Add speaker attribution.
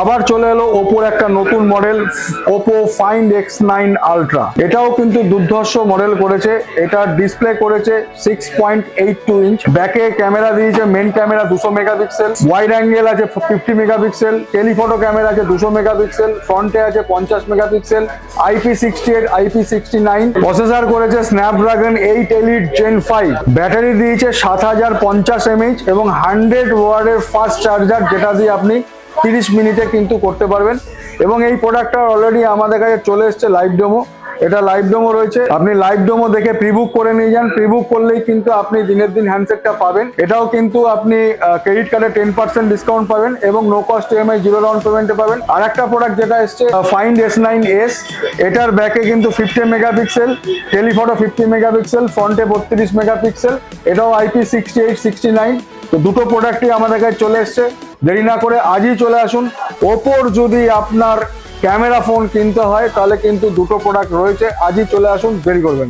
Speaker 1: আবার চলে এলো ওপোর একটা নতুন model Oppo find X9 ultra. এটাও কিন্তু দুর্ধর্ষ মডেল করেছে। এটার ডিসপ্লে করেছে 6.82 ইঞ্চ। ব্যাকে ক্যামেরা দিয়েছে, main camera 200 megapixel, wide angle আছে 50 মেগাপিক্সেল, টেলিফটো ক্যামেরা আছে 200 মেগাপিক্সেল, ফ্রন্টে আছে 50 মেগাপিক্সেল, IP68 IP69। প্রসেসর করেছে স্ন্যাপড্রাগন 8 Elite Gen 5। ব্যাটারি দিয়েছে 7050 mAh এবং 100 ওয়াটের ফাস্ট চার্জার, যেটা দিয়ে আপনি 30 মিনিটে কিন্তু করতে পারবেন। এবং এই প্রোডাক্টটা অলরেডি আমাদের কাছে চলে এসেছে লাইভ ডেমো। এটা লাইভ ডেমো রয়েছে, আপনি লাইভ ডেমো দেখে প্রিবুক করে নিয়ে যান। প্রিবুক করলেই কিন্তু আপনি দিনের দিন হ্যান্ডসেটটা পাবেন। এটাও কিন্তু আপনি ক্রেডিট কার্ডে 10% ডিসকাউন্ট পাবেন এবং নো কস্ট EMI 0 ডাউন পেমেন্টে পাবেন। আর একটা প্রোডাক্ট যেটা এসছে ফাইন্ড S9s, এটার ব্যাকে কিন্তু 50 মেগাপিক্সেল, টেলিফটো 50 মেগাপিক্সেল, ফ্রন্টে 32 মেগাপিক্সেল, এটাও IP68 69। তো দুটো প্রোডাক্টই আমাদের কাছে চলে এসছে। দেরি না করে আজই চলে আসুন। ওপোর যদি আপনার ক্যামেরা ফোন কিনতে হয় তাহলে কিন্তু দুটো প্রোডাক্ট রয়েছে, আজই চলে আসুন, দেরি করবেন।